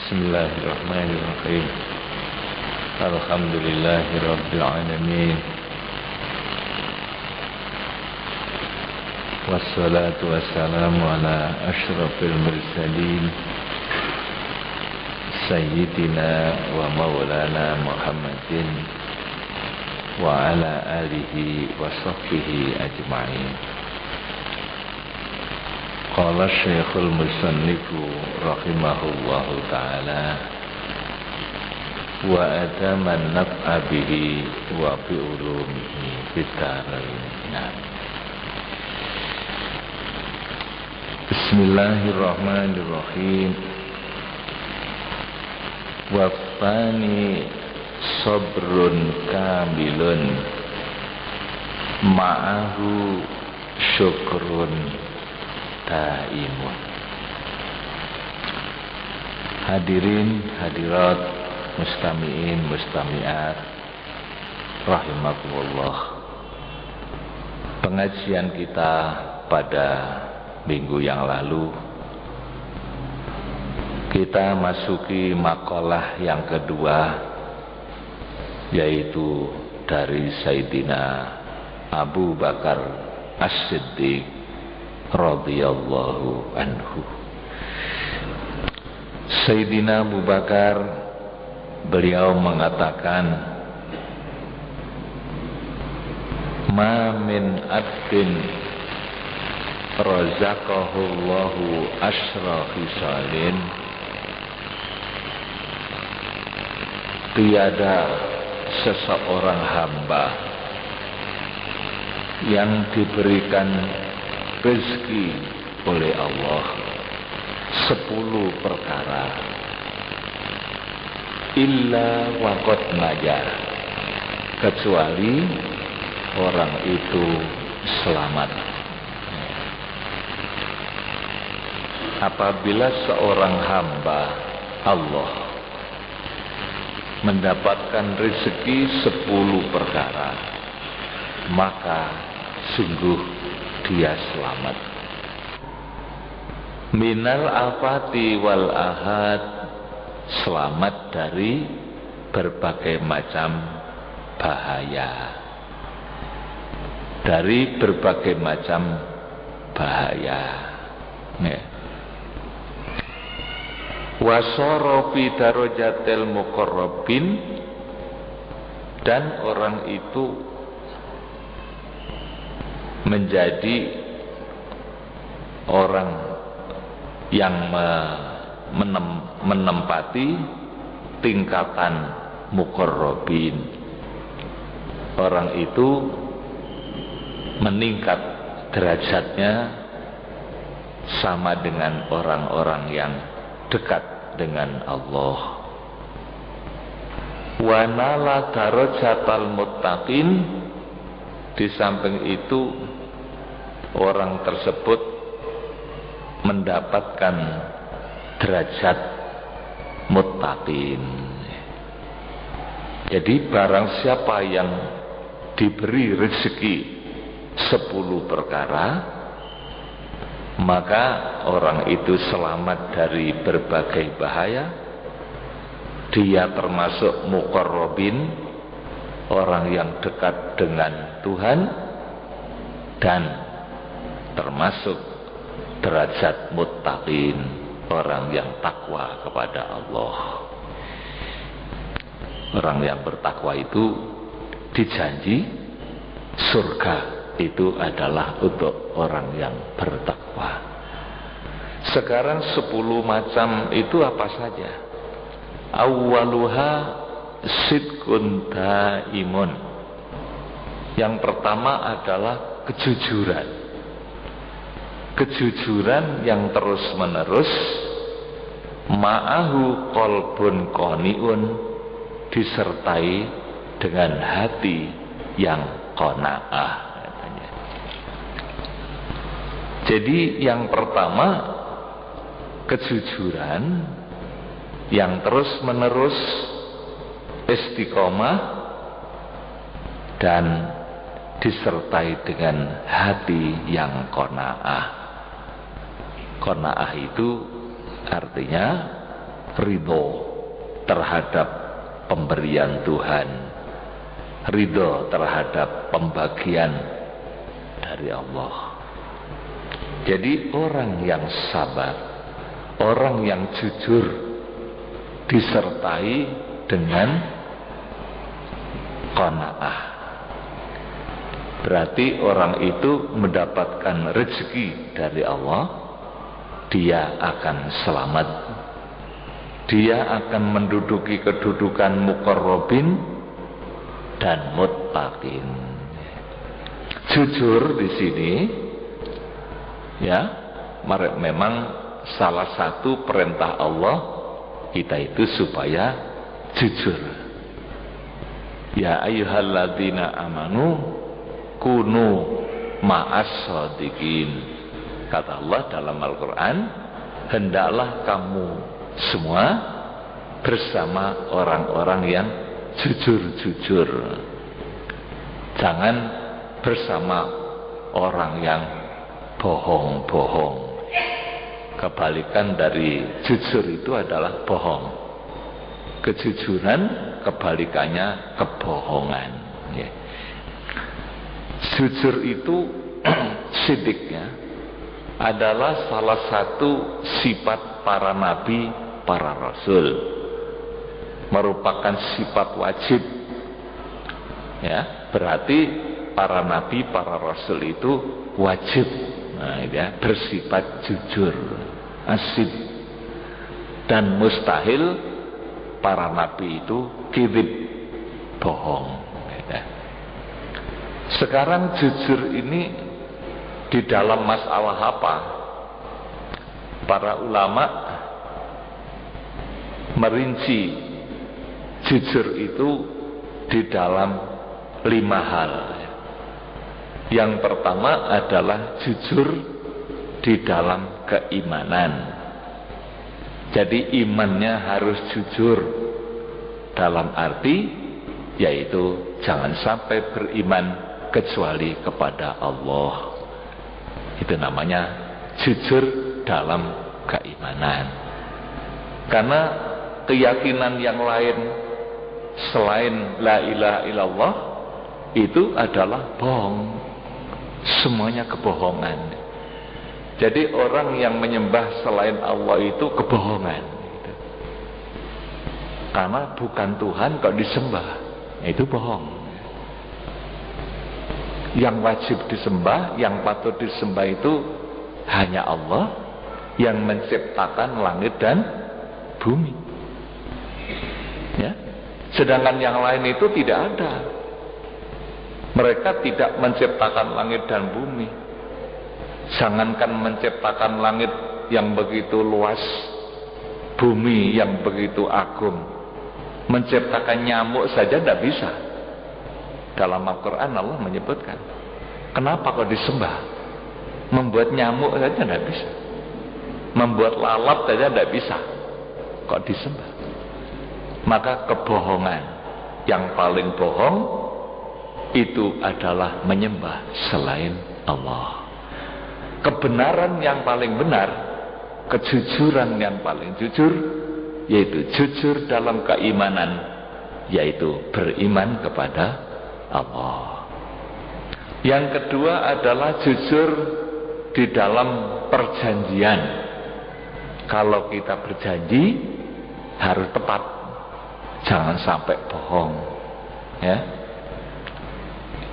Bismillahirrahmanirrahim. Alhamdulillahirabbil alamin. Wassalatu wassalamu ala asyrafil mursalin Sayyidina wa maulana Muhammadin wa ala alihi wa sahbihi ajma'in. Qala Syekhul Musannifu rahimahullahu ta'ala wa adaman naf'a bihi wa bi ulumihi fitarain. Bismillahirrahmanirrahim. Wa tsani sabrun kamilun ma'ahu syukrun daimun. Hadirin hadirat, mustami'in mustami'at rahimakumullah. Pengajian kita pada minggu yang lalu kita masuki makalah yang kedua, yaitu dari Sayyidina Abu Bakar As-Siddiq radhiyallahu anhu. Sayyidina Abu Bakar, beliau mengatakan, ma min abdin razaqahullahu asyra khisalin, tiada seseorang hamba yang diberikan rezeki oleh Allah 10 perkara illa waqad najah, kecuali orang itu selamat. Apabila seorang hamba Allah mendapatkan rezeki 10 perkara, maka sungguh dia selamat. Minal afati wal ahad, selamat dari berbagai macam bahaya. Dari berbagai macam bahaya. Wasara fi darajatil muqarrabin, dan orang itu menjadi orang yang menempati tingkatan muqarrabin. Orang itu meningkat derajatnya sama dengan orang-orang yang dekat dengan Allah. Wa nala darajatal muttaqin, di samping itu orang tersebut mendapatkan derajat muttaqin. Jadi barang siapa yang diberi rezeki 10 perkara, maka orang itu selamat dari berbagai bahaya. Dia termasuk muqarrabin, orang yang dekat dengan Tuhan, dan termasuk derajat muttaqin, orang yang takwa kepada Allah. Orang yang bertakwa itu dijanji surga itu adalah untuk orang yang bertakwa. Sekarang 10 macam itu apa saja? Awwaluha sidqun daimun. Yang pertama adalah kejujuran. Kejujuran yang terus menerus. Ma'ahu qalbun qani'un, disertai dengan hati yang qanaah. Jadi yang pertama kejujuran yang terus menerus, istiqomah, dan disertai dengan hati yang qanaah. Qanaah itu artinya ridho terhadap pemberian Tuhan, ridho terhadap pembagian dari Allah. Jadi orang yang sabar, orang yang jujur, disertai dengan qanaah, berarti orang itu mendapatkan rezeki dari Allah. Dia akan selamat, dia akan menduduki kedudukan muqarrabin dan muttaqin. Jujur di sini ya, memang salah satu perintah Allah kita itu supaya jujur. Ya ayyuhalladzina amanu kunu ma'as shadiqin. Kata Allah dalam Al-Quran, hendaklah kamu semua bersama orang-orang yang jujur-jujur. Jangan bersama orang yang bohong-bohong. Kebalikan dari jujur itu adalah bohong. Kejujuran kebalikannya kebohongan. Ya. Jujur itu sidiknya adalah salah satu sifat para nabi, para rasul, merupakan sifat wajib. Ya, berarti para nabi, para rasul itu wajib, ya, bersifat jujur, asid. Dan mustahil para nabi itu kadzib, bohong. Ya. Sekarang jujur ini di dalam masalah apa? Para ulama merinci jujur itu di dalam 5 hal. Yang pertama adalah jujur di dalam keimanan. Jadi imannya harus jujur dalam arti yaitu jangan sampai beriman kecuali kepada Allah. Itu namanya jujur dalam keimanan. Karena keyakinan yang lain selain la ilaha illallah itu adalah bohong. Semuanya kebohongan. Jadi orang yang menyembah selain Allah itu kebohongan. Karena bukan Tuhan kok disembah, itu bohong. Yang wajib disembah, yang patut disembah itu hanya Allah yang menciptakan langit dan bumi. Ya. Sedangkan yang lain itu tidak ada. Mereka tidak menciptakan langit dan bumi. Jangankan menciptakan langit yang begitu luas, bumi yang begitu agung, menciptakan nyamuk saja tidak bisa. Dalam Al-Quran Allah menyebutkan, kenapa kok disembah? Membuat nyamuk saja tidak bisa, membuat lalat saja tidak bisa, kok disembah? Maka kebohongan yang paling bohong itu adalah menyembah selain Allah. Kebenaran yang paling benar, kejujuran yang paling jujur, yaitu jujur dalam keimanan, yaitu beriman kepada Allah. Yang kedua adalah jujur di dalam perjanjian. Kalau kita berjanji harus tepat, jangan sampai bohong. Ya,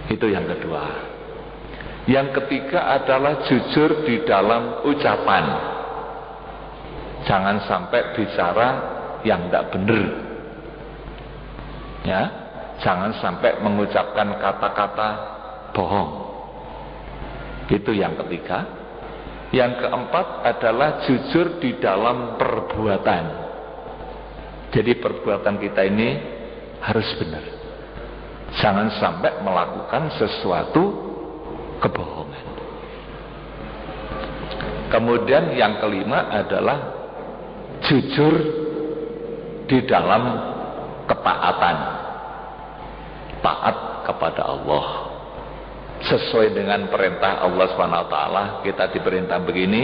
itu yang kedua. Yang ketiga adalah jujur di dalam ucapan. Jangan sampai bicara yang tidak benar. Ya. Jangan sampai mengucapkan kata-kata bohong. Itu yang ketiga. Yang keempat adalah jujur di dalam perbuatan. Jadi perbuatan kita ini harus benar. Jangan sampai melakukan sesuatu kebohongan. Kemudian yang kelima adalah jujur di dalam ketaatan. Taat kepada Allah sesuai dengan perintah Allah SWT. Kita diperintah begini,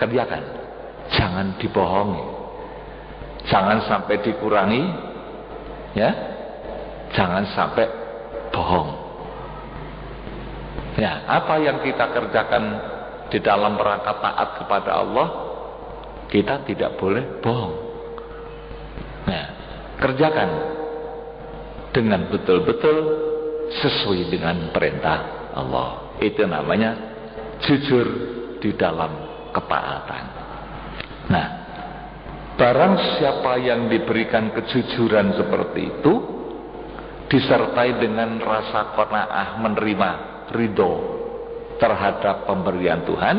kerjakan, jangan dibohongi, Jangan sampai dikurangi, ya. Jangan sampai bohong. Ya, apa yang kita kerjakan di dalam rangka taat kepada Allah, kita tidak boleh bohong. Nah, kerjakan dengan betul-betul sesuai dengan perintah Allah. Itu namanya jujur di dalam ketaatan. Nah, barang siapa yang diberikan kejujuran seperti itu, disertai dengan rasa qanaah, menerima ridho terhadap pemberian Tuhan,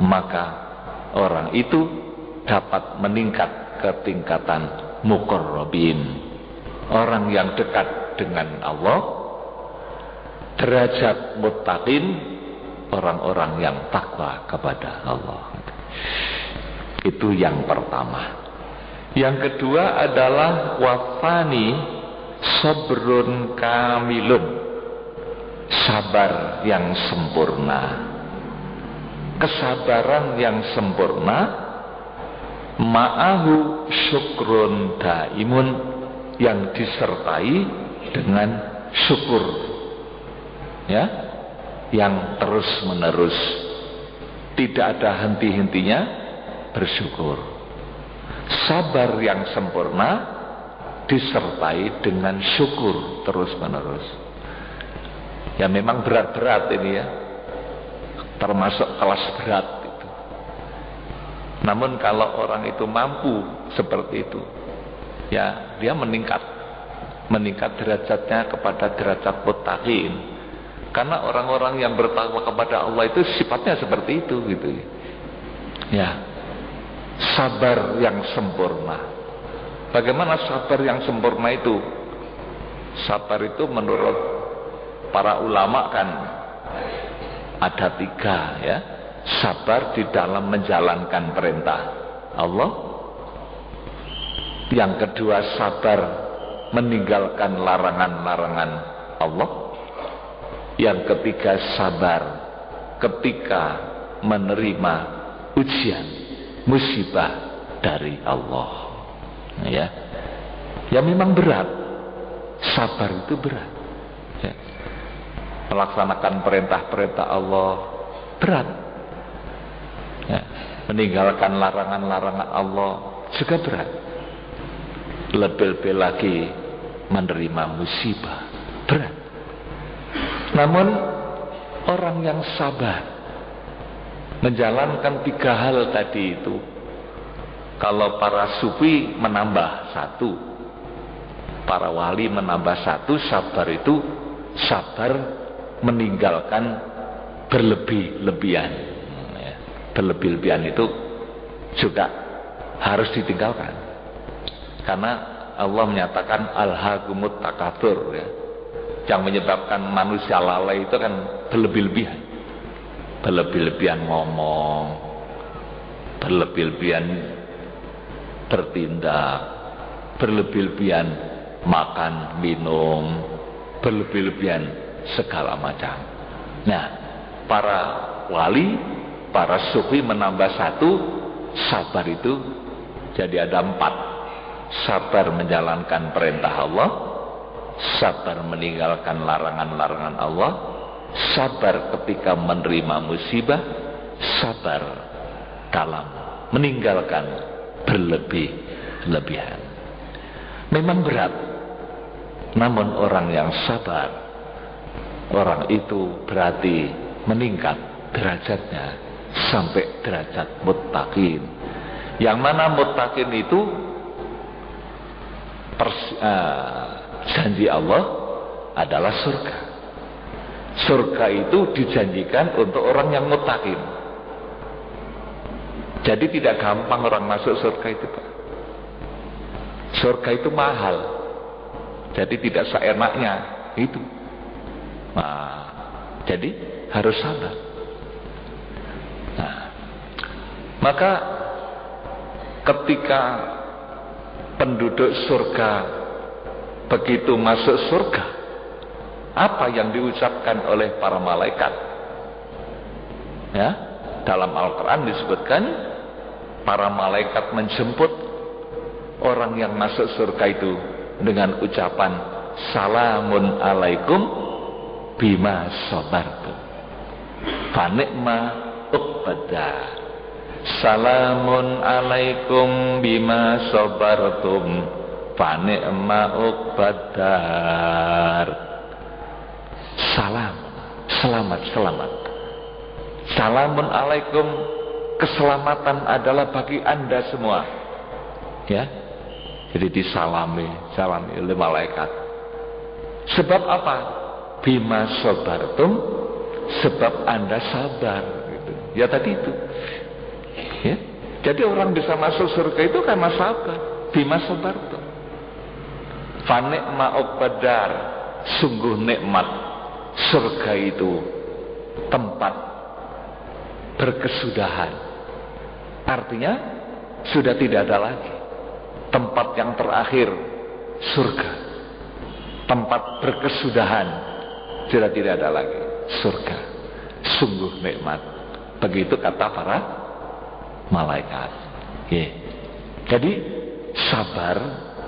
maka orang itu dapat meningkat ke tingkatan muqarrabin, orang yang dekat dengan Allah, derajat muttaqin, orang-orang yang takwa kepada Allah. Itu yang pertama. Yang kedua adalah wafani sabrun kamilun, sabar yang sempurna, kesabaran yang sempurna, ma'ahu syukrun daimun, yang disertai dengan syukur, ya, yang terus menerus, tidak ada henti-hentinya bersyukur. Sabar yang sempurna disertai dengan syukur terus menerus. Ya memang berat-berat ini ya, termasuk kelas berat itu. Namun kalau orang itu mampu seperti itu, ya dia meningkat derajatnya kepada derajat muttaqin. Karena orang-orang yang bertakwa kepada Allah itu sifatnya seperti itu gitu. Ya, sabar yang sempurna. Bagaimana sabar yang sempurna itu? Sabar itu menurut para ulama kan ada 3 ya. Sabar di dalam menjalankan perintah Allah. Yang kedua, sabar meninggalkan larangan-larangan Allah. Yang ketiga, sabar ketika menerima ujian, musibah dari Allah. Ya, ya memang berat. Sabar itu berat. Ya. Melaksanakan perintah-perintah Allah berat. Ya. Meninggalkan larangan-larangan Allah juga berat. Lebih-lebih lagi menerima musibah berat. Namun orang yang sabar menjalankan 3 hal tadi itu, kalau para sufi menambah 1, para wali menambah 1, sabar itu sabar meninggalkan berlebih-lebihan. Berlebih-lebihan itu juga harus ditinggalkan, karena Allah menyatakan alhaqumut takatsur, ya. Yang menyebabkan manusia lalai itu kan berlebih-lebihan, berlebih-lebihan ngomong, berlebih-lebihan bertindak, berlebih-lebihan makan, minum, berlebih-lebihan segala macam. Nah, para wali, para sufi menambah 1, sabar itu jadi ada 4. Sabar menjalankan perintah Allah, sabar meninggalkan larangan-larangan Allah, sabar ketika menerima musibah, sabar dalam meninggalkan berlebih-lebihan. Memang berat, namun orang yang sabar, orang itu berarti meningkat derajatnya sampai derajat muttaqin. Yang mana muttaqin itu janji Allah adalah surga. Surga itu dijanjikan untuk orang yang muttaqin. Jadi tidak gampang orang masuk surga itu, Pak. Surga itu mahal. Jadi tidak seenaknya itu. Nah, jadi harus sabar. Nah, maka ketika penduduk surga begitu masuk surga, apa yang diucapkan oleh para malaikat? Ya, dalam Al-Quran disebutkan para malaikat menjemput orang yang masuk surga itu dengan ucapan salamun alaikum bima sabartum fa ni'ma uqbadar. Salamun alaikum bima sabartum fa ni'ma uqbadar. Salam, selamat, selamat. Salamun alaikum, keselamatan adalah bagi Anda semua. Ya. Jadi disalami oleh malaikat. Sebab apa? Bima sabartum, sebab Anda sabar gitu. Ya tadi itu. Ya. Jadi orang bisa masuk surga itu karena sabar. Bima sabartum. Fa ni'ma uqbadar, sungguh nikmat surga itu tempat berkesudahan. Artinya sudah tidak ada lagi tempat yang terakhir, surga. Tempat berkesudahan sudah tidak ada lagi, surga. Sungguh nikmat. Begitu kata para malaikat. Yeah. Jadi sabar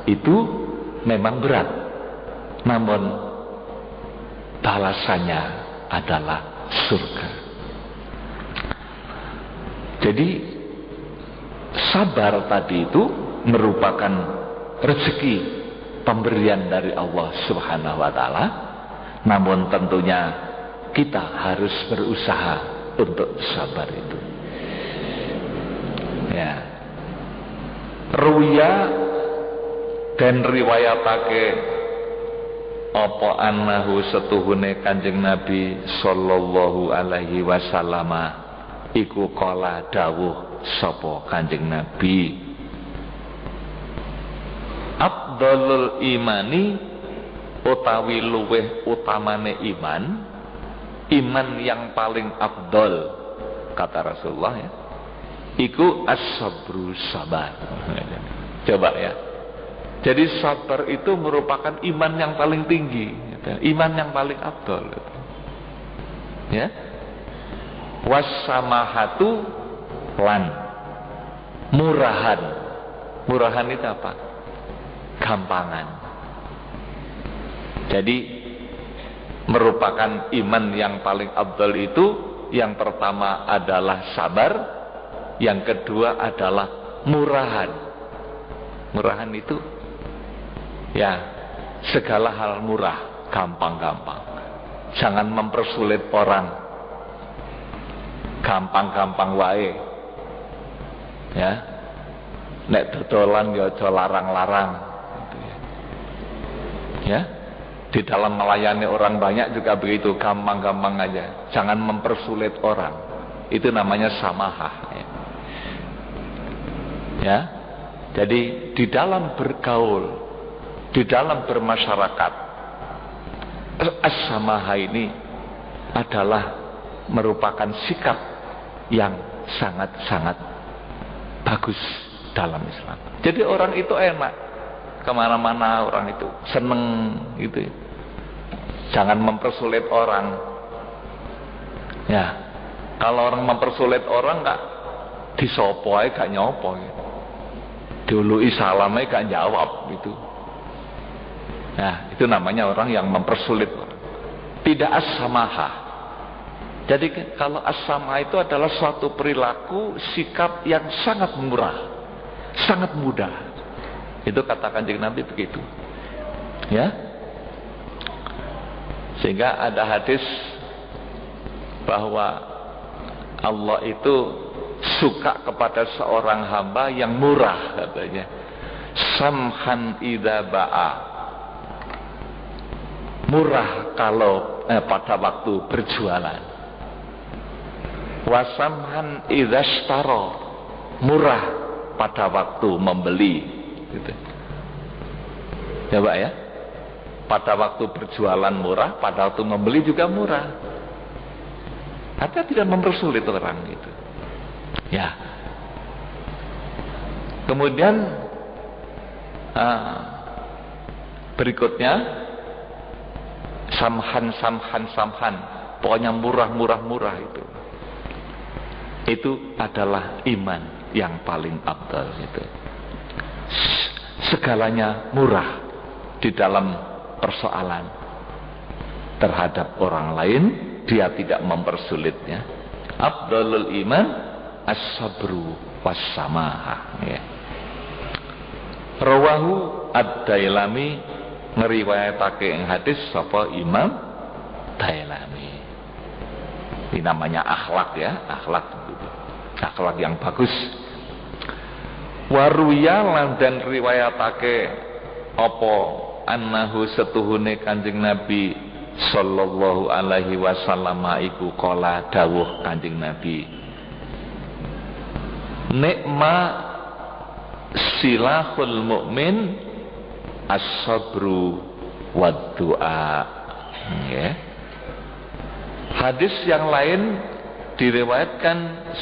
itu memang berat, namun balasannya adalah surga. Jadi sabar tadi itu merupakan rezeki pemberian dari Allah Subhanahu wa taala, namun tentunya kita harus berusaha untuk sabar itu. Ya. Ruya dan riwayatake apa annahu setuhune Kanjeng Nabi sallallahu alaihi wasallam iku kala dawuh sapa Kanjeng Nabi, afdhalul imani utawi luweh utamane iman yang paling afdol kata Rasulullah ya, iku as-sabru sabar. Coba ya. Jadi sabar itu merupakan iman yang paling tinggi, iman yang paling afdol. Ya. Wassamahatu lan murahan. Murahan itu apa? Gampangan. Jadi merupakan iman yang paling afdal itu, yang pertama adalah sabar, yang kedua adalah murahan. Murahan itu ya segala hal murah, gampang-gampang. Jangan mempersulit orang, gampang-gampang wae. Ya, nek dodolan ya aja larang-larang. Ya, di dalam melayani orang banyak juga begitu, gampang-gampang aja. Jangan mempersulit orang. Itu namanya samahah. Ya, jadi di dalam bergaul, di dalam bermasyarakat, as-samahah ini adalah merupakan sikap yang sangat-sangat bagus dalam Islam. Jadi orang itu enak, kemana-mana orang itu seneng gitu. Jangan mempersulit orang. Ya, kalau orang mempersulit orang nggak disopo aja gak nyopo gitu. Diului salamnya gak jawab gitu. Nah, itu namanya orang yang mempersulit orang. Tidak as-samahah. Jadi kalau as-samahah itu adalah suatu perilaku, sikap yang sangat murah, sangat mudah. Itu kata Kanjeng Nabi begitu. Ya. Sehingga ada hadis bahwa Allah itu suka kepada seorang hamba yang murah katanya. Samhan idza ba'a. Murah kalau pada waktu berjualan. Wasamhan idza ishtara. Murah pada waktu membeli gitu. Coba ya. Pada waktu berjualan murah, pada waktu membeli juga murah. Artinya tidak mempersulit orang gitu. Ya. Kemudian berikutnya samhan. Pokoknya murah itu. Itu adalah iman yang paling afdal gitu. segalanya murah di dalam persoalan terhadap orang lain, dia tidak mempersulitnya. Afdalul iman as-sabru was-samaha, ya. Rawahu ad-Dailami, ngeriwayatake ing hadis sapa Imam Dailami. Ini namanya akhlak, ya, akhlak yang bagus. Waruya lan dan riwayatake apa annahu setuhune Kanjeng Nabi sallallahu alaihi wasallam iku kala dawuh Kanjeng Nabi, nikma silahul mukmin as-sabru wad du'a, ya. Hadis yang lain diriwayatkan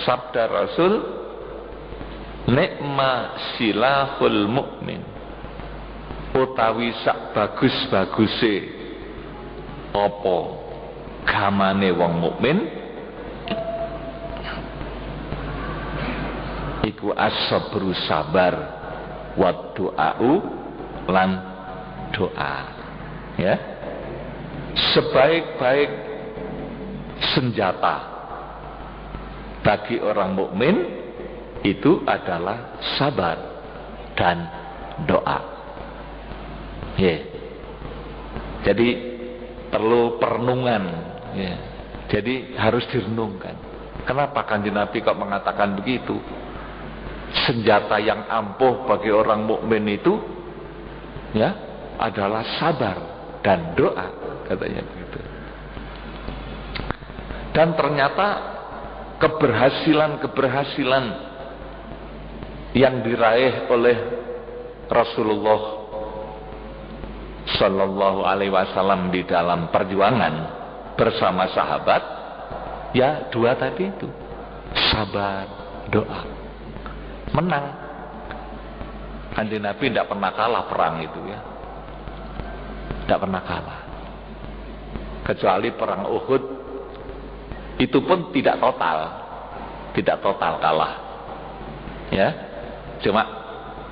sabda Rasul, nikma silahul mukmin, utawi sak bagus-baguse apa gamane wong mukmin iku as-sabru sabar wa du'a'u lan doa, ya. Sebaik-baik senjata bagi orang mukmin itu adalah sabar dan doa, ya. Jadi perlu perenungan, ya. Jadi harus direnungkan. Kenapa Kanjeng Nabi kok mengatakan begitu? Senjata yang ampuh bagi orang mukmin itu, ya, adalah sabar dan doa, katanya begitu. Dan ternyata keberhasilan yang diraih oleh Rasulullah Sallallahu Alaihi Wasallam di dalam perjuangan bersama sahabat, ya dua tadi itu, sabar, doa, menang. Kanjeng Nabi tidak pernah kalah perang itu, ya, tidak pernah kalah, kecuali perang Uhud itu pun tidak total kalah, ya, cuma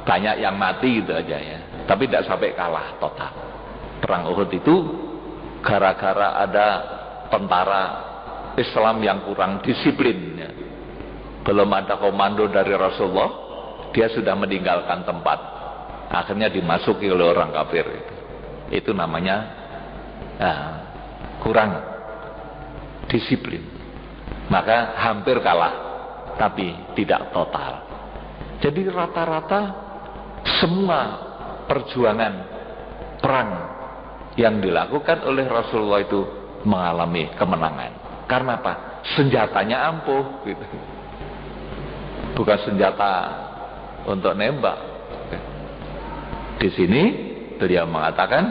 banyak yang mati gitu aja, ya, tapi tidak sampai kalah total. Perang Uhud itu gara-gara ada tentara Islam yang kurang disiplin, ya. Belum ada komando dari Rasulullah, dia sudah meninggalkan tempat, akhirnya dimasuki oleh orang kafir. Itu namanya kurang disiplin, maka hampir kalah tapi tidak total. Jadi rata-rata semua perjuangan perang yang dilakukan oleh Rasulullah itu mengalami kemenangan. Karena apa? Senjatanya ampuh, gitu. Bukan senjata untuk nembak. Di sini beliau mengatakan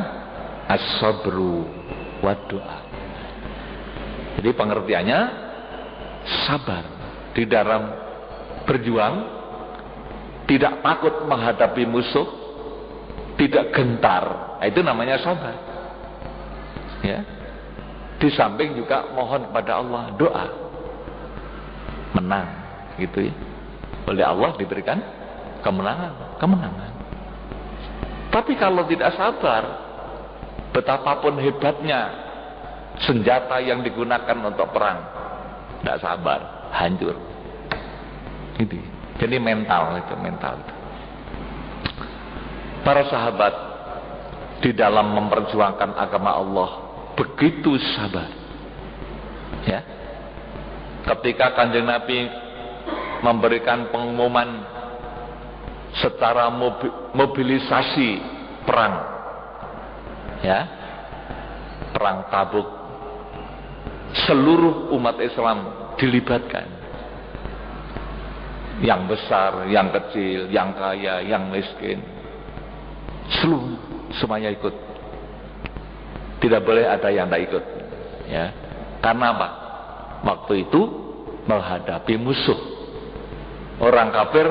as-sabru wad du'a. Jadi pengertiannya sabar di dalam berjuang, tidak takut menghadapi musuh, tidak gentar, itu namanya sabar, ya. Di samping juga mohon kepada Allah, doa, menang, gitu, ya. Oleh Allah diberikan kemenangan. Tapi kalau tidak sabar, betapapun hebatnya senjata yang digunakan untuk perang, tidak sabar, hancur. Gitu. Jadi mental itu. Para sahabat di dalam memperjuangkan agama Allah begitu sabar, ya. Ketika Kanjeng Nabi memberikan pengumuman secara mobilisasi perang, ya, perang Tabuk, seluruh umat Islam dilibatkan, yang besar, yang kecil, yang kaya, yang miskin, semuanya ikut. Tidak boleh ada yang tidak ikut, ya. Karena apa? Waktu itu menghadapi musuh, orang kafir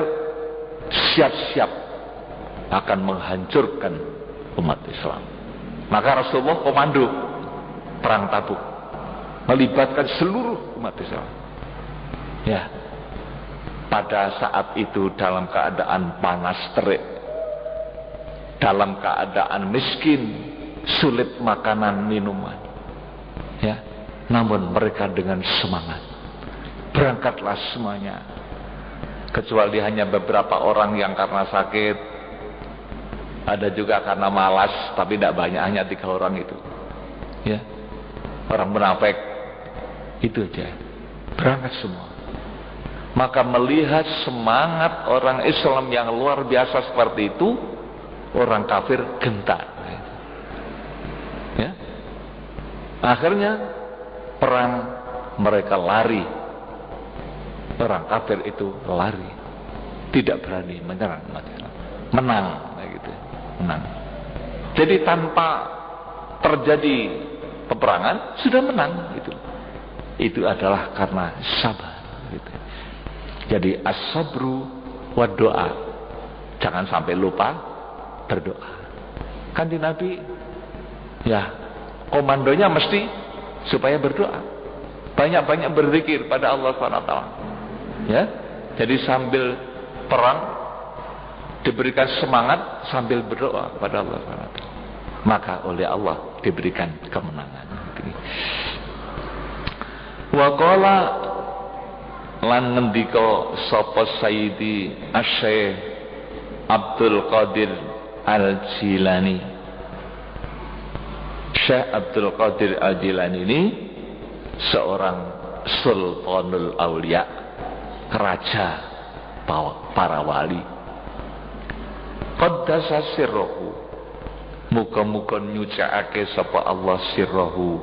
siap-siap akan menghancurkan umat Islam. Maka Rasulullah komando perang Tabuk, melibatkan seluruh umat Islam, ya. Pada saat itu dalam keadaan panas terik, dalam keadaan miskin, sulit makanan minuman, ya, namun mereka dengan semangat berangkatlah semuanya, kecuali hanya beberapa orang yang karena sakit, ada juga karena malas, tapi tidak banyak, hanya 3 orang itu, ya, orang munafik itu aja berangkat semua. Maka melihat semangat orang Islam yang luar biasa seperti itu, orang kafir gentar, ya. Akhirnya perang, mereka lari, orang kafir itu lari, tidak berani menyerang, menang, gitu, menang. Jadi tanpa terjadi peperangan sudah menang, gitu. Itu adalah karena sabar, gitu. Jadi as-sabru wa doa, jangan sampai lupa berdoa. Kan di Nabi, ya, komandonya mesti supaya berdoa, banyak-banyak berzikir pada Allah SWT, ya. Jadi sambil perang diberikan semangat sambil berdoa pada Allah SWT, maka oleh Allah diberikan kemenangan. Wa qala lan ngendika sapa Sayyidi Asy-Syaikh Abdul Qadir Al-Jilani. Syekh Abdul Qadir Al-Jilani ini seorang sultanul aulia, raja para wali. Qaddasa sirruhu, muga-muga nyucakake sapa Allah sirruhu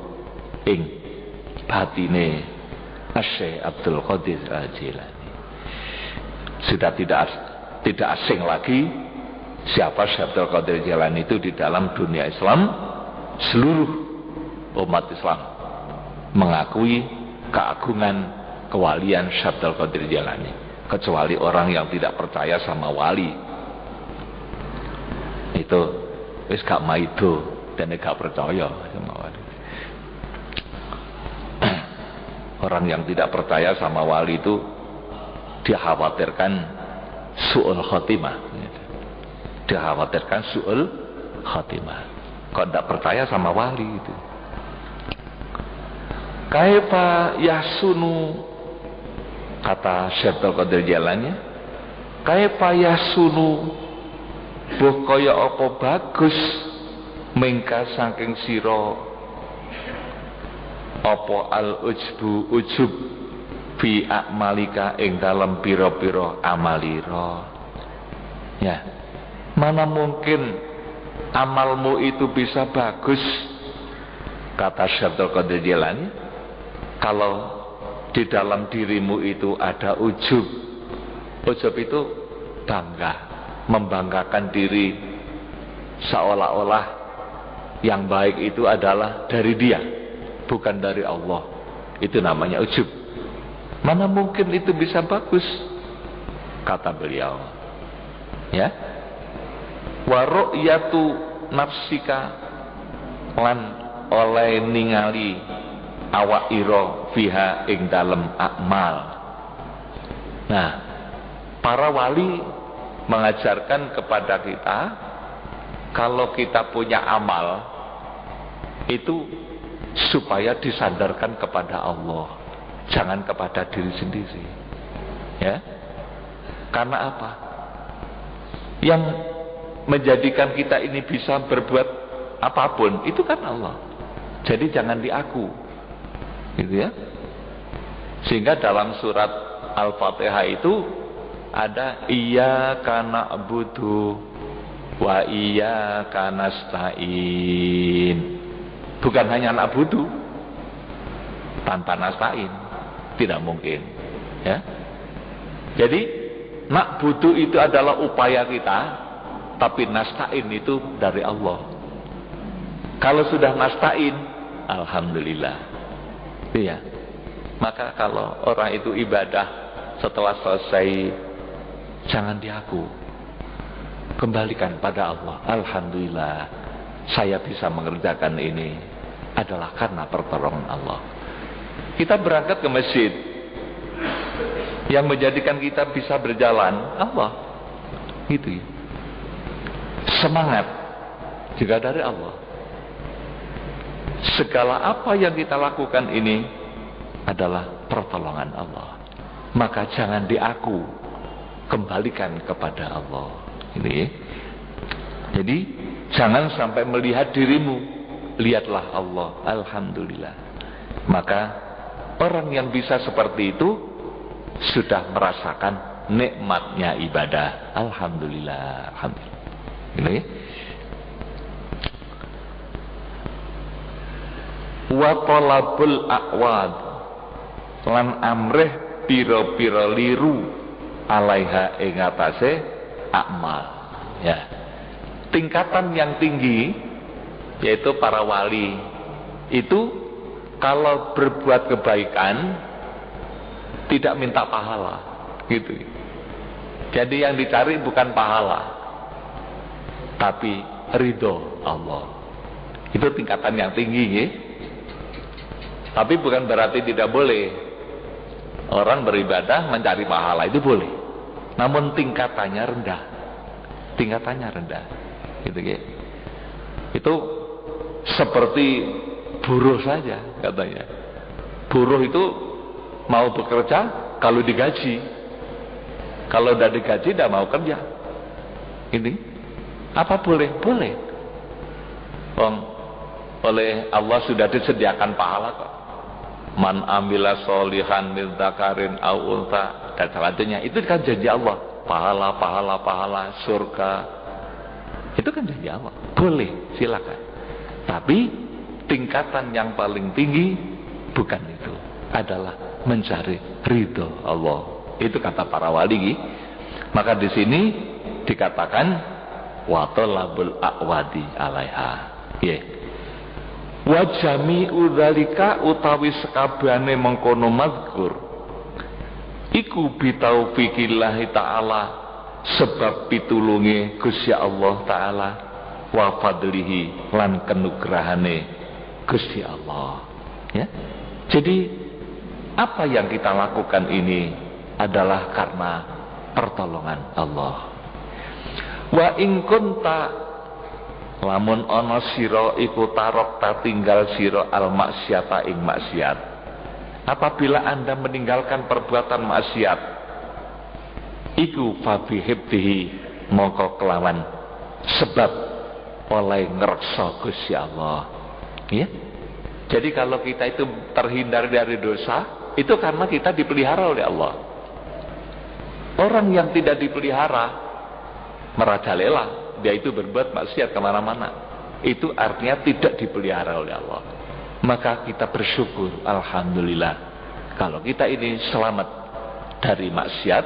ing batine Asy-Syaikh Abdul Qadir Al-Jilani. Sudah tidak asing lagi siapa Syekh Abdul Qadir Al-Jilani itu di dalam dunia Islam. Seluruh umat Islam mengakui keagungan kewalian Syekh Abdul Qadir Al-Jilani, kecuali orang yang tidak percaya sama wali. Itu wis gak maido dan gak percaya sama wali. Orang yang tidak percaya sama wali itu dikhawatirkan su'ul khotimah. Dikhawatirkan su'ul khotimah. Kok tidak percaya sama wali itu. Kaifa yahsunu, kata Syekh Abdul Qadir Jilani, kaifa yahsunu, buh kaya apa bagus mingka saking sira apa al-ujbu ujub fi a'malika ing dalem pira-pira amalira. Ya, mana mungkin amalmu itu bisa bagus, kata Syekh Abdul Qadir Jilani, kalau di dalam dirimu itu ada ujub. Ujub itu bangga, membanggakan diri, seolah-olah yang baik itu adalah dari dia, bukan dari Allah. Itu namanya ujub. Mana mungkin itu bisa bagus, kata beliau, ya. Wa ru'yatu nafsika, lan oleh ningali awak ira fiha ing dalem akmal. Nah, para wali mengajarkan kepada kita, kalau kita punya amal itu supaya disandarkan kepada Allah, jangan kepada diri sendiri, ya. Karena apa? Yang menjadikan kita ini bisa berbuat apapun itu kan Allah. Jadi jangan diaku, gitu ya. Sehingga dalam surat Al-Fatihah itu ada iyyaka na'budu wa iyyaka nasta'in. Bukan hanya na'budu tanpa nasta'in, tidak mungkin, ya. Jadi na'budu itu adalah upaya kita, tapi nasta'in itu dari Allah. Kalau sudah nasta'in, alhamdulillah, iya. Maka kalau orang itu ibadah setelah selesai, jangan diaku, kembalikan pada Allah. Alhamdulillah, saya bisa mengerjakan ini adalah karena pertolongan Allah. Kita berangkat ke masjid, yang menjadikan kita bisa berjalan Allah, gitu ya. semangat juga dari Allah. Segala apa yang kita lakukan ini adalah pertolongan Allah. Maka jangan diaku, kembalikan kepada Allah. Ini. Jadi jangan sampai melihat dirimu, lihatlah Allah. Alhamdulillah. Maka orang yang bisa seperti itu sudah merasakan nikmatnya ibadah. Alhamdulillah. Alhamdulillah. Ini. Wa talabul a'wad lan amrih pira-pira liru alaiha ing atase amal. Ya. Tingkatan yang tinggi yaitu para wali itu kalau berbuat kebaikan tidak minta pahala, gitu. Jadi yang dicari bukan pahala, tapi ridho Allah. Itu tingkatan yang tinggi, ya. Tapi bukan berarti tidak boleh orang beribadah mencari pahala, itu boleh. Namun tingkatannya rendah. Tingkatannya rendah. Gitu ya. Itu seperti buruh saja katanya. Buruh itu mau bekerja kalau digaji. Kalau udah digaji tidak mau kerja. Ini apa boleh? Boleh. Oleh Allah sudah disediakan pahala kok. Man amila solihan min dzakarin aw unta dan selanjutnya. Itu kan janji Allah. Pahala, surga. Itu kan janji Allah. Boleh, silakan. Tapi tingkatan yang paling tinggi bukan itu. Adalah mencari ridho Allah. Itu kata para wali. Maka di sini dikatakan wa talabul a'wadi alaiha. Yeah. Wa jami'u dzalika utawi sekabehane mengkono mazkur iku bitaufiqillah taala sebab pitulunge Gusti Allah taala wa fadlihi lan kenugrahane Gusti Allah, ya. Jadi apa yang kita lakukan ini adalah karena pertolongan Allah. Wa in kunta lamun ana sira iku tarok ta tinggal sira al maksiata ing maksiat. Apabila Anda meninggalkan perbuatan maksiat iku fa bihibdihi mongko kelawan sebab oleh ngreksa Gusti Allah. Ya. Jadi kalau kita itu terhindar dari dosa itu karena kita dipelihara oleh Allah. Orang yang tidak dipelihara merajalela, dia itu berbuat maksiat kemana-mana, itu artinya tidak dipelihara oleh Allah. Maka kita bersyukur, alhamdulillah, kalau kita ini selamat dari maksiat,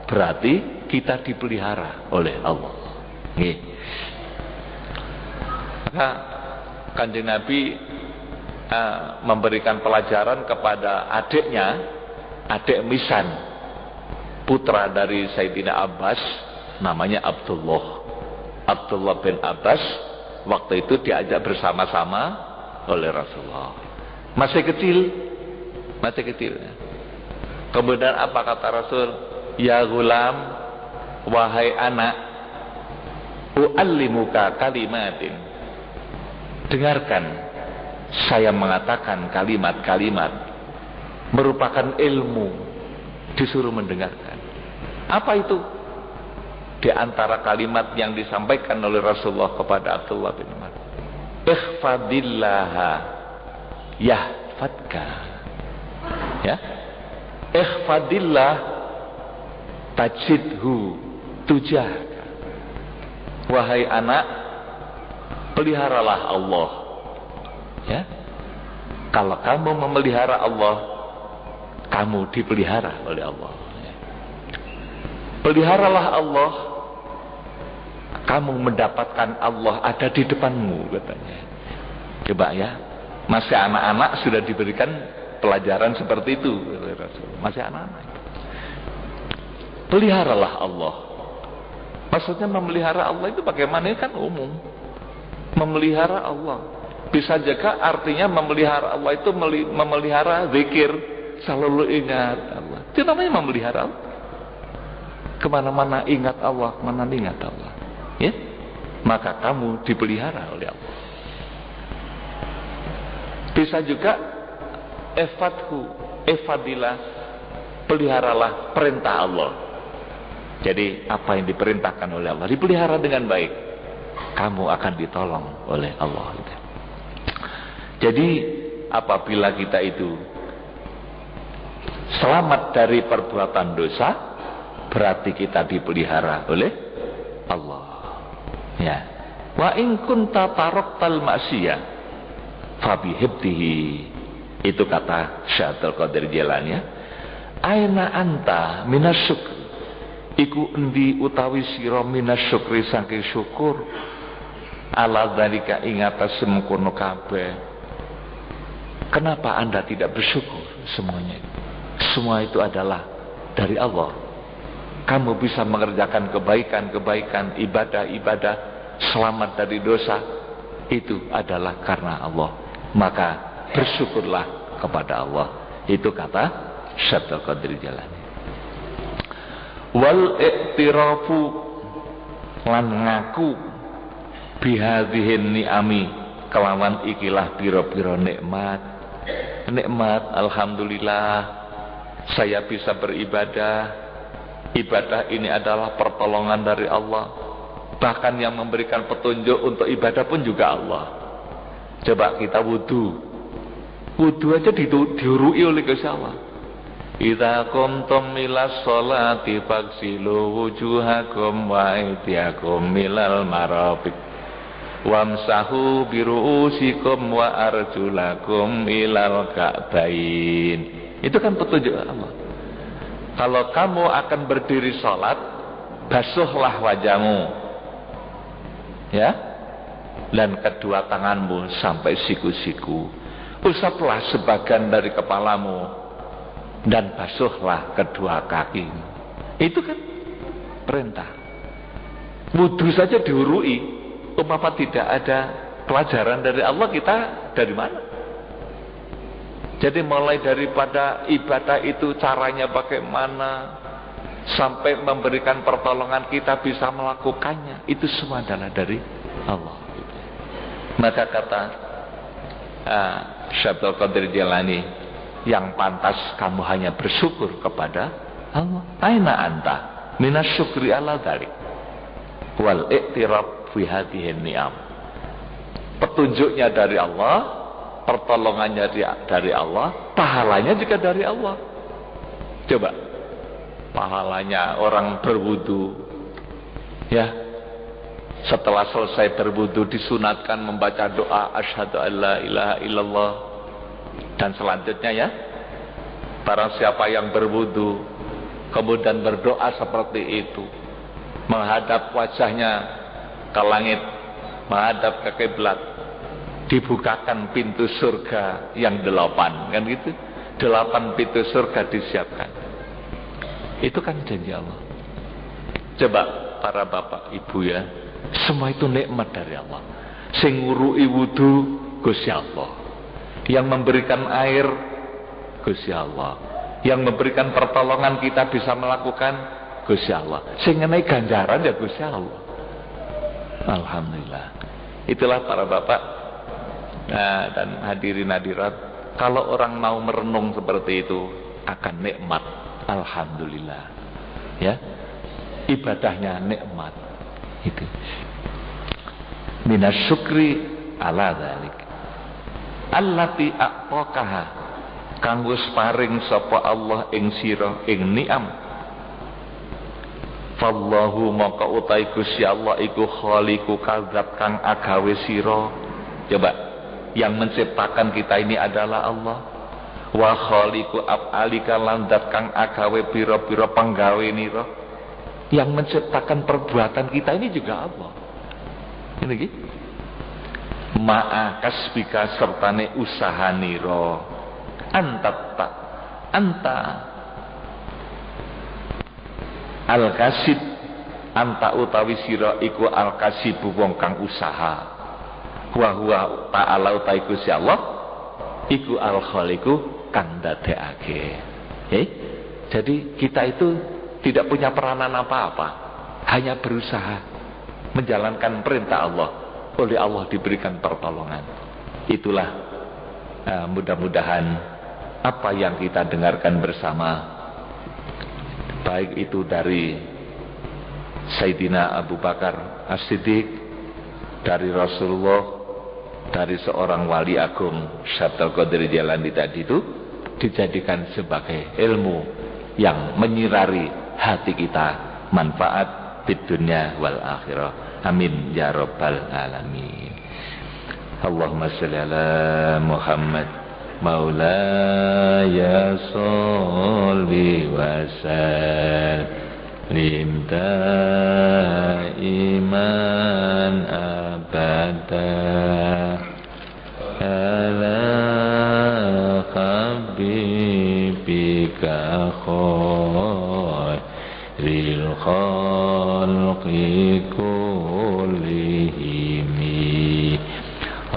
berarti kita dipelihara oleh Allah. Maka Kanjeng Nabi memberikan pelajaran kepada adiknya, adik Misan, putra dari Sayyidina Abbas, namanya Abdullah bin Abbas. Waktu itu diajak bersama-sama oleh Rasulullah. Masih kecil. Kemudian apa kata Rasul? Ya gulam, wahai anak, u'allimuka kalimatin. Dengarkan, saya mengatakan kalimat-kalimat merupakan ilmu. Disuruh mendengarkan. Apa itu? Di antara kalimat yang disampaikan oleh Rasulullah kepada Abdullah bin Umar, ihfadillaha yahfadka. Ya, ihfadillah tajidhu tujahka. Wahai anak, peliharalah Allah. Ya, kalau kamu memelihara Allah, kamu dipelihara oleh Allah. Peliharalah Allah, kamu mendapatkan Allah ada di depanmu, katanya. Coba ya, masih anak-anak sudah diberikan pelajaran seperti itu oleh Rasul. Masih anak-anak. Peliharalah Allah. Maksudnya memelihara Allah itu bagaimana? Ini kan umum. Memelihara Allah. Bisa juga artinya memelihara Allah itu memelihara zikir, selalu ingat Allah. Itu namanya memelihara Allah. Kemana-mana ingat Allah, mana ingat Allah. Ya? maka kamu dipelihara oleh Allah. Bisa juga efadilah, peliharalah perintah Allah. Jadi apa yang diperintahkan oleh Allah dipelihara dengan baik, kamu akan ditolong oleh Allah. Jadi apabila kita itu selamat dari perbuatan dosa, berarti kita dipelihara oleh Allah. Ya. Wa in kunta taraktal ma'siyah fa bihibdihi. Itu kata Syekh Abdul Qadir Jailani. Aina anta minasyukr. Iku endi utawi sira minasyukri saking syukur. Ala dzalika ing atas semkono kabeh. Kenapa Anda tidak bersyukur semuanya? Semua itu adalah dari Allah. Kamu bisa mengerjakan kebaikan-kebaikan, ibadah-ibadah, selamat dari dosa, itu adalah karena Allah. Maka bersyukurlah kepada Allah. Itu kata Syekh Abdul Qadir Jailani. Wal iktirafu, lan ngaku bihadhihin ni'ami, kelawan ikilah piro-piro nikmat. Alhamdulillah saya bisa beribadah. Ibadah ini adalah pertolongan dari Allah. Bahkan yang memberikan petunjuk untuk ibadah pun juga Allah. Coba kita wudu aja diurui oleh Gusti Allah. Idza qumtum ilas sholati faghsilu wujuhakum wa aydiyakum ilal marafiq wamsahu biru'usikum wa arjulakum ilal ka'bain. Itu kan petunjuk Allah. Kalau kamu akan berdiri sholat, basuhlah wajahmu, ya, dan kedua tanganmu sampai siku-siku. Usaplah sebagian dari kepalamu dan basuhlah kedua kakimu. Itu kan perintah. Wudu saja diurui. Umpama tidak ada pelajaran dari Allah, kita dari mana? Jadi mulai daripada ibadah itu caranya bagaimana, sampai memberikan pertolongan kita bisa melakukannya, itu semua adalah dari Allah. Maka kata Syekh Abdul Qadir Jailani, yang pantas kamu hanya bersyukur kepada Allah. Aina anta minasyukri ala dzalik wal i'tiraf fi hadhihi ni'am. Petunjuknya dari Allah, pertolongannya dari Allah, pahalanya juga dari Allah. Coba, pahalanya orang berwudu, ya, setelah selesai berwudu disunatkan membaca doa asyhadu alla ilaha illallah. Dan selanjutnya, ya, barang siapa yang berwudu kemudian berdoa seperti itu, menghadap wajahnya ke langit, menghadap ke kiblat, dibukakan pintu surga yang 8, kan gitu. 8 pintu surga disiapkan. Itu kan janji Allah. Coba para bapak ibu, ya, semua itu nikmat dari Allah. Sing ngurui wudu Gusti Allah, yang memberikan air Gusti Allah, yang memberikan pertolongan kita bisa melakukan Gusti Allah, sing ngenai ganjaran ya Gusti Allah. Alhamdulillah. Itulah para bapak dan hadirin hadirat, kalau orang mau merenung seperti itu akan nikmat. Alhamdulillah, ya, ibadahnya nikmat. Itu minasyukri ala dzalik allati a'taqaha, kang wis paring sapa Allah ing sira ing ni'am. Fallahu maka utai Gusti Allah iku khaliqu kadzat kang agawe sira. Coba, yang menciptakan kita ini adalah Allah. Wa khaliqu af'alika lan zat kang agawe pira-pira penggawe nira. Yang menciptakan perbuatan kita ini juga Allah. Ini gitu. Ma'a kasbika sertane usaha nira. Anta al-kasib, anta utawi sira iku al-kasib wong kang usaha. Wa huwa ta'ala utawi Gusti Allah iku al-khaliqu kang dadekake. Jadi kita itu tidak punya peranan apa-apa, hanya berusaha menjalankan perintah Allah, oleh Allah diberikan pertolongan. Itulah mudah-mudahan apa yang kita dengarkan bersama, baik itu dari Sayyidina Abu Bakar As-Siddiq, dari Rasulullah, dari seorang wali agung Syabdul Qadir Jailani tadi itu, dijadikan sebagai ilmu yang menyirari hati kita, manfaat di dunia wal akhirah. Amin ya rabbal alamin. Allahumma shalli ala Muhammad maulaya sholli wa sallim daiman abada ala habibika khairil khalqi kullihim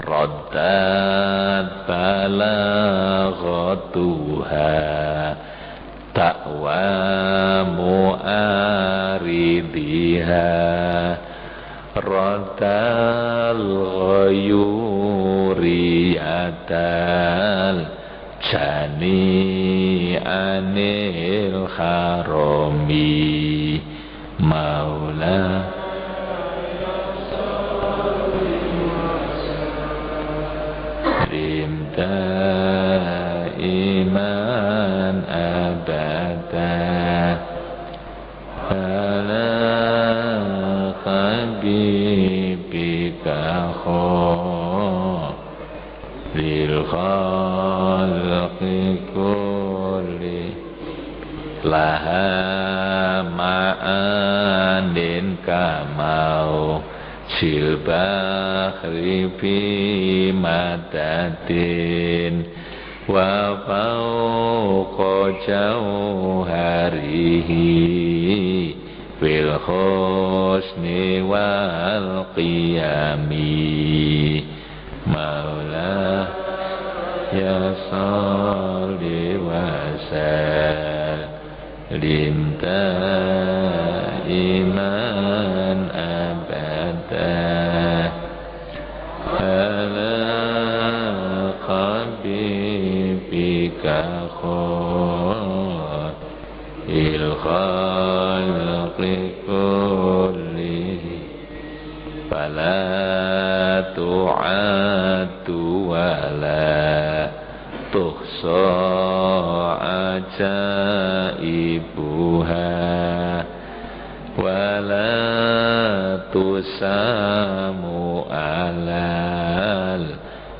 raddat balaghatuha ta'wa mu'aridiha radal ghayuriyatal jani anil harami maula rimda iman abada ala habibika khairil khalqi kulli laha ma'anin kamau silbahri fi madatin wa fauqa jauharihi fil husni wal qiyami maula ya salli wa sallim daiman abada ala habibika khairil khalqi kulli fala tu'addu wala tuhsa ajaibuha wala tusamu alal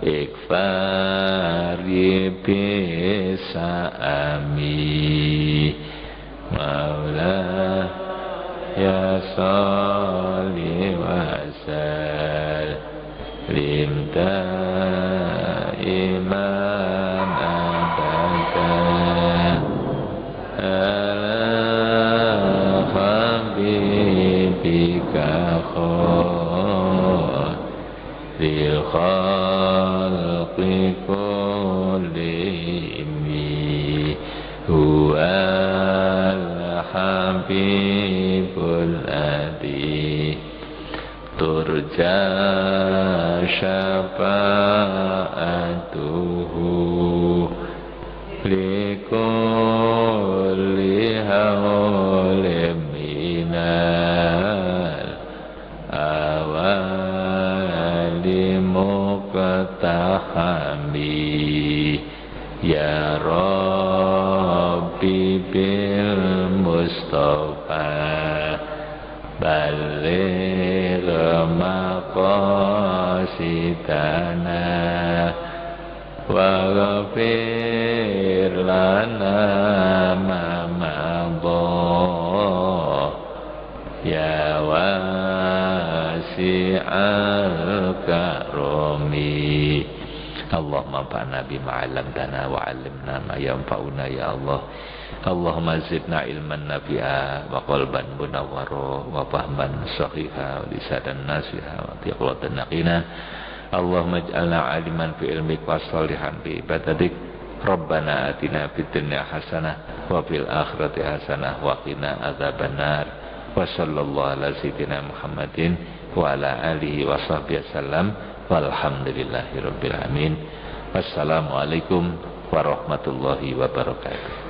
ikfari bisa ami maula ya salli wa sallim daiman abada ala habibika khairil khalqi kullihim huwal habibul ladzi turja syafa'atuhu likulli hawlim minal awali muqtahami ya Rabbi bil Mustafa baligh maqasidana wa ghafir lana ma madha ya wasi'al karami Allahumma fa'na bima 'allamtana wa 'allimna ma yanfa'una ya Allah. Allahumma zidna ilman nafi'a wa qalban munawwara wa fahman sahiha wa lisanan nasiha wa tiqlatan naqina. Allahumma ij'alna 'aliman fi ilmik wa shalihan fi ibadatik. Rabbana atina fid dunya hasanah wa fil akhirati hasanah wa qina adzabannar. Wa sallallahu ala sayyidina Muhammadin wa ala alihi wa sahbihi wasallam. Walhamdulillahi rabbil alamin. Wassalamualaikum warahmatullahi wabarakatuh.